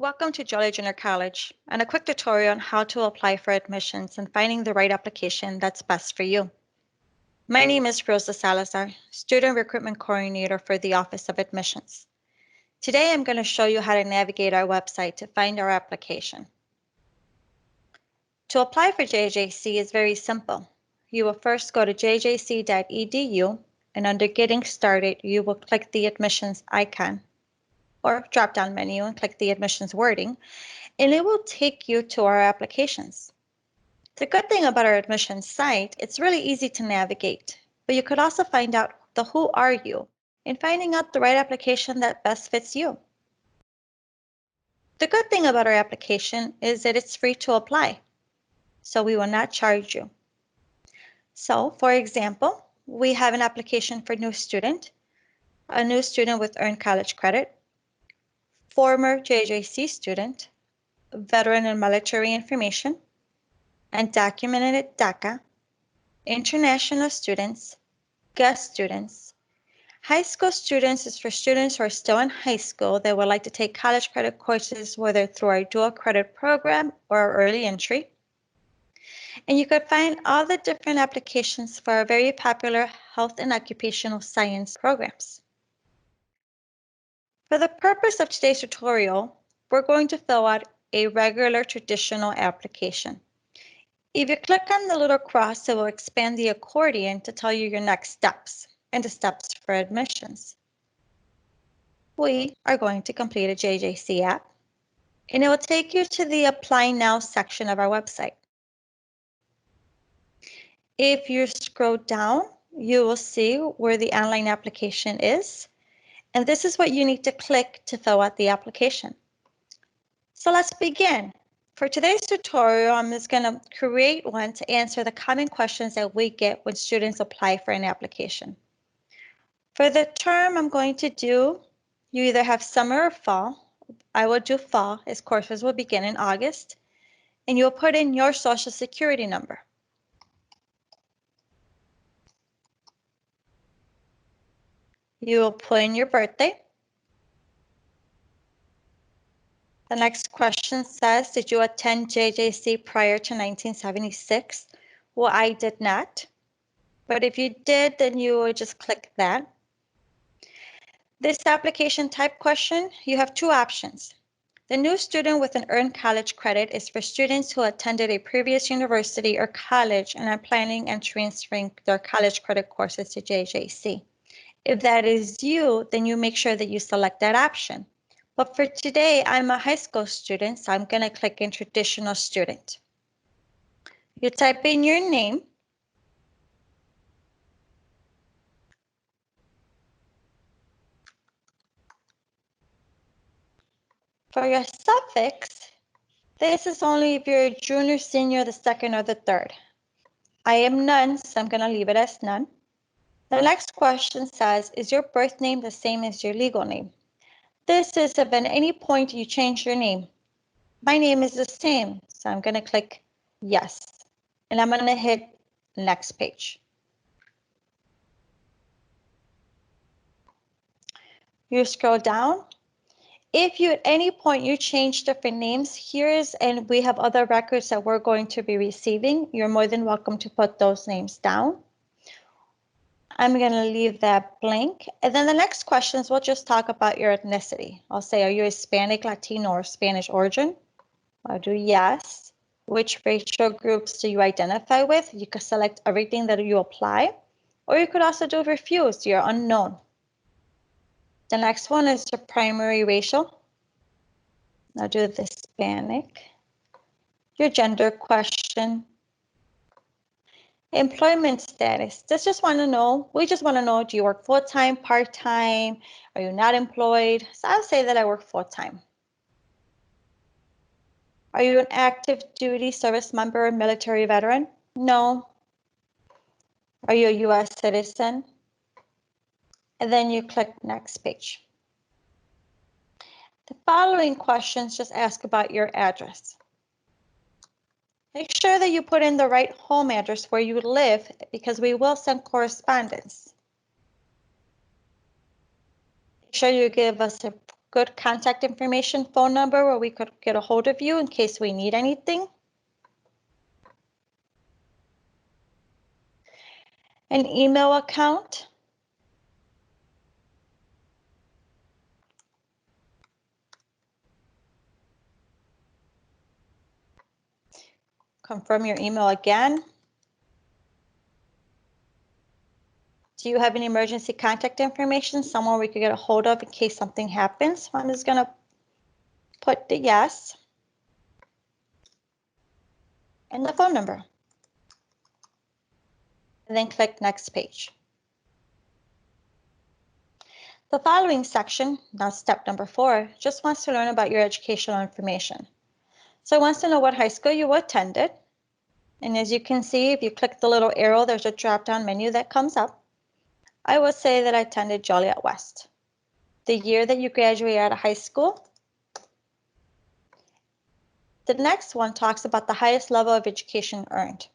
Welcome to Jolly Junior College and a quick tutorial on how to apply for admissions and finding the right application that's best for you. My name is Rosa Salazar, Student Recruitment Coordinator for the Office of Admissions. Today I'm going to show you how to navigate our website to find our application. To apply for JJC is very simple. You will first go to jjc.edu and under Getting Started you will click the admissions icon or drop-down menu and click the admissions wording, and it will take you to our applications. The good thing about our admissions site, it's really easy to navigate, but you could also find out the who are you and finding out the right application that best fits you. The good thing about our application is that it's free to apply, so we will not charge you. So, for example, we have an application for new student, a new student with earned college credit, former JJC student, veteran and military information, undocumented DACA, international students, guest students. High school students is for students who are still in high school that would like to take college credit courses, whether through our dual credit program or our early entry. And you could find all the different applications for our very popular health and occupational science programs. For the purpose of today's tutorial, we're going to fill out a regular traditional application. If you click on the little cross, it will expand the accordion to tell you your next steps and the steps for admissions. We are going to complete a JJC app, and it will take you to the Apply Now section of our website. If you scroll down, you will see where the online application is, and this is what you need to click to fill out the application. So let's begin. For today's tutorial, I'm just going to create one to answer the common questions that we get when students apply for an application. For the term I'm going to do, you either have summer or fall. I will do fall as courses will begin in August, and you'll put in your social security number. You will put in your birthday. The next question says, did you attend JJC prior to 1976? Well, I did not. But if you did, then you would just click that. This application type question, you have two options. The new student with an earned college credit is for students who attended a previous university or college and are planning and transferring their college credit courses to JJC. If that is you, then you make sure that you select that option. But for today, I'm a high school student, so I'm going to click in traditional student. You type in your name. For your suffix, this is only if you're a junior, senior, the second, or the third. I am none, so I'm going to leave it as none. The next question says, is your birth name the same as your legal name? This is if at any point you change your name. My name is the same, so I'm going to click yes. And I'm going to hit next page. You scroll down. If you at any point you change different names, and we have other records that we're going to be receiving, you're more than welcome to put those names down. I'm going to leave that blank. And then the next questions, we'll just talk about your ethnicity. I'll say, are you Hispanic, Latino, or Spanish origin? I'll do yes. Which racial groups do you identify with? You could select everything that you apply, or you could also do refuse, you're unknown. The next one is your primary racial. I'll do the Hispanic. Your gender question. Employment status. We just want to know, do you work full-time, part-time? Are you not employed? So I'll say that I work full-time. Are you an active duty service member or military veteran? No. Are you a U.S. citizen? And then you click next page. The following questions just ask about your address. Make sure that you put in the right home address where you live because we will send correspondence. Make sure you give us a good contact information, phone number where we could get a hold of you in case we need anything. An email account. Confirm your email again. Do you have any emergency contact information, someone we could get a hold of in case something happens? I'm just going to put the yes and the phone number. And then click next page. The following section, now step number 4, just wants to learn about your educational information. So it wants to know what high school you attended. And as you can see, if you click the little arrow, there's a drop-down menu that comes up. I will say that I attended Joliet West. The year that you graduated out of high school. The next one talks about the highest level of education earned.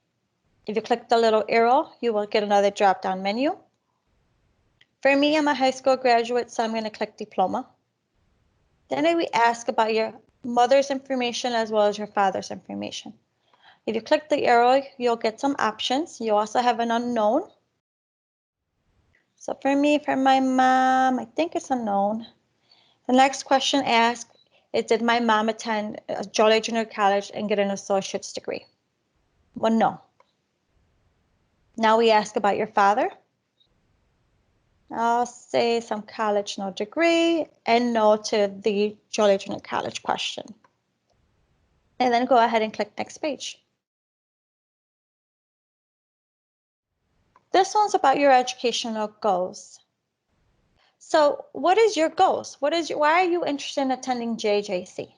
If you click the little arrow, you will get another drop-down menu. For me, I'm a high school graduate, so I'm going to click diploma. Then we ask about your mother's information as well as your father's information. If you click the arrow, you'll get some options. You also have an unknown. So for me, for my mom, I think it's unknown. The next question asks is, did my mom attend Joliet Junior College and get an associate's degree? Well, no. Now we ask about your father. I'll say some college, no degree, and no to the Joliet Junior College question. And then go ahead and click next page. This one's about your educational goals. So what is your goals? Why are you interested in attending JJC?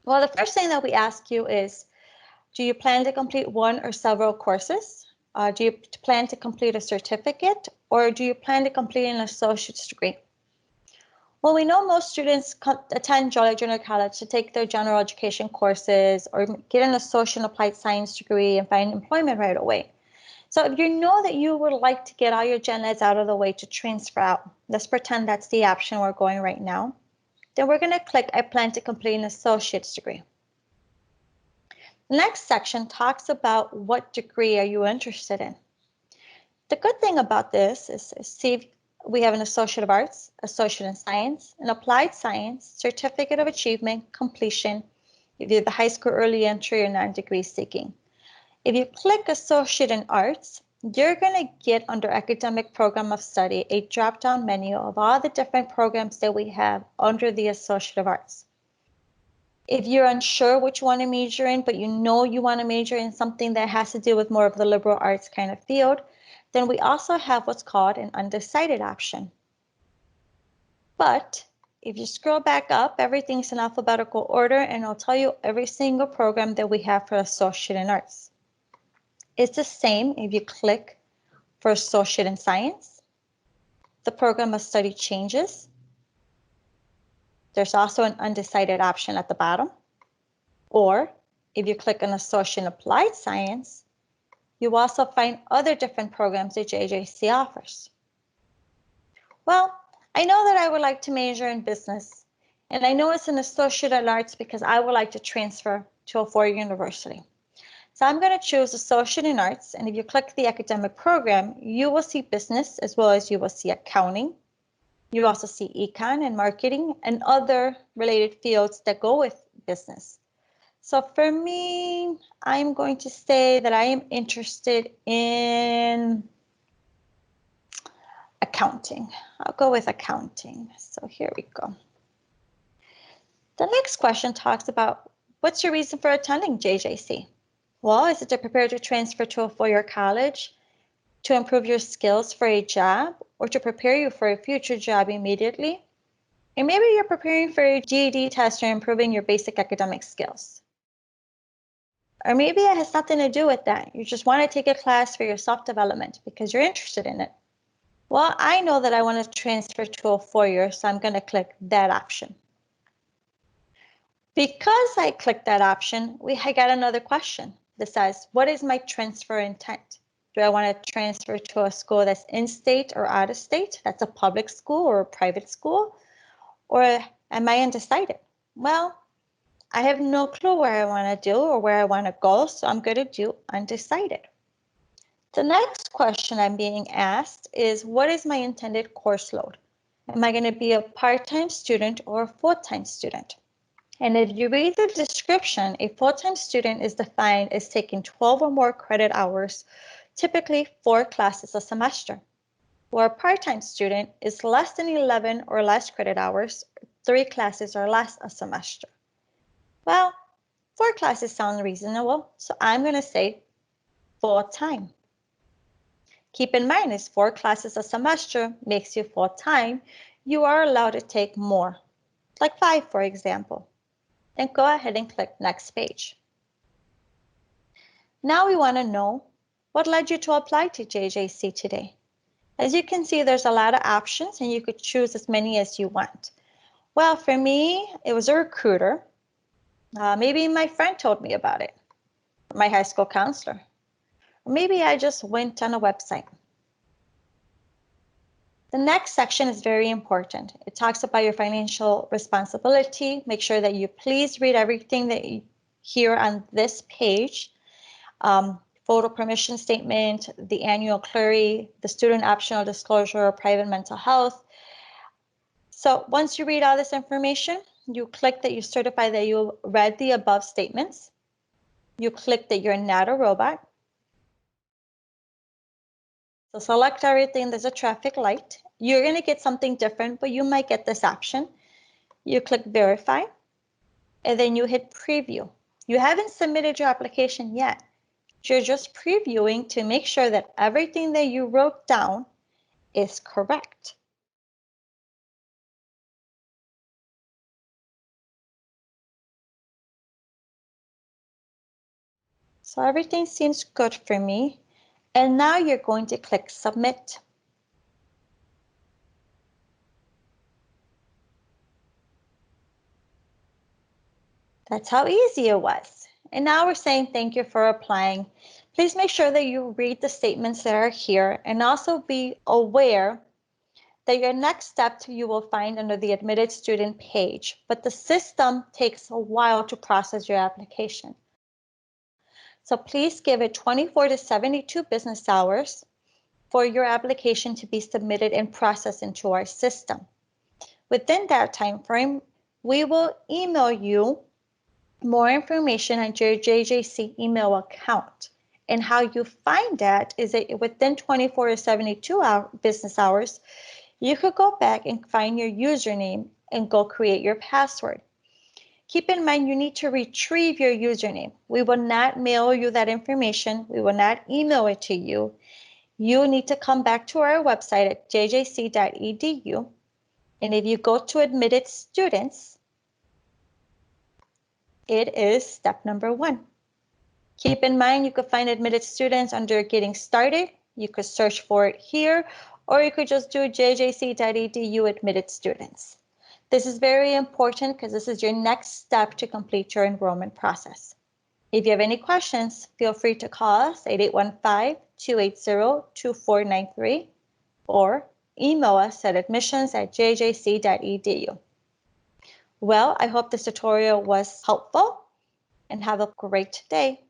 Well, the first thing that we ask you is, do you plan to complete one or several courses? Do you plan to complete a certificate, or do you plan to complete an associate's degree? Well, we know most students attend Joliet Junior College to take their general education courses or get an associate in applied science degree and find employment right away. So if you know that you would like to get all your gen eds out of the way to transfer out, let's pretend that's the option we're going right now, then we're going to click I plan to complete an associate's degree. The next section talks about what degree are you interested in. The good thing about this is see, we have an Associate of Arts, Associate in Science, an Applied Science, Certificate of Achievement, Completion, if you're the high school early entry or non-degree seeking. If you click Associate in Arts, you're going to get under Academic Program of Study a drop-down menu of all the different programs that we have under the Associate of Arts. If you're unsure which one to major in, but you know you want to major in something that has to do with more of the liberal arts kind of field, then we also have what's called an undecided option. But if you scroll back up, everything's in alphabetical order, and I'll tell you every single program that we have for Associate in Arts. It's the same if you click for Associate in Science. The program of study changes. There's also an undecided option at the bottom. Or if you click on Associate in Applied Science, you also find other different programs that JJC offers. Well, I know that I would like to major in business, and I know it's an Associate in Arts because I would like to transfer to a four-year university. So I'm going to choose Associate in Arts, and if you click the academic program, you will see business as well as you will see accounting. You also see econ and marketing and other related fields that go with business. So for me, I'm going to say that I am interested in accounting. I'll go with accounting. So here we go. The next question talks about what's your reason for attending JJC? Well, is it to prepare to transfer to a four-year college, to improve your skills for a job, or to prepare you for a future job immediately? And maybe you're preparing for a GED test or improving your basic academic skills. Or maybe it has nothing to do with that. You just want to take a class for your self-development because you're interested in it. Well, I know that I want to transfer to a four-year, so I'm going to click that option. Because I clicked that option, I got another question that says, what is my transfer intent? Do I want to transfer to a school that's in-state or out-of-state? That's a public school or a private school? Or am I undecided? Well, I have no clue where I want to do or where I want to go, so I'm going to do undecided. The next question I'm being asked is, what is my intended course load? Am I going to be a part-time student or a full-time student? And if you read the description, a full-time student is defined as taking 12 or more credit hours, typically 4 classes a semester. Or a part-time student is less than 11 or less credit hours, 3 classes or less a semester. Well, 4 classes sound reasonable, so I'm going to say full-time. Keep in mind, is 4 classes a semester makes you full-time, you are allowed to take more, like 5, for example. Then go ahead and click next page. Now we want to know what led you to apply to JJC today. As you can see, there's a lot of options and you could choose as many as you want. Well, for me, it was a recruiter. Maybe my friend told me about it, my high school counselor. Or maybe I just went on a website. The next section is very important. It talks about your financial responsibility. Make sure that you please read everything that you hear on this page. Photo permission statement, the annual query, the student optional disclosure, private mental health. So once you read all this information, you click that you certify that you read the above statements. You click that you're not a robot. So select everything. There's a traffic light. You're going to get something different, but you might get this option. You click verify, and then you hit preview. You haven't submitted your application yet. You're just previewing to make sure that everything that you wrote down is correct. So everything seems good for me. And now you're going to click submit. That's how easy it was. And now we're saying thank you for applying. Please make sure that you read the statements that are here and also be aware that your next step you will find under the admitted student page, but the system takes a while to process your application. So please give it 24 to 72 business hours for your application to be submitted and processed into our system. Within that time frame, we will email you more information on your JJC email account. And how you find that is that within 24 to 72 business hours, you could go back and find your username and go create your password. Keep in mind, you need to retrieve your username. We will not mail you that information. We will not email it to you. You need to come back to our website at jjc.edu. And if you go to admitted students, it is step number 1. Keep in mind, you could find admitted students under getting started. You could search for it here, or you could just do jjc.edu admitted students. This is very important because this is your next step to complete your enrollment process. If you have any questions, feel free to call us at 815-280-2493 or email us at admissions@jjc.edu. Well, I hope this tutorial was helpful and have a great day.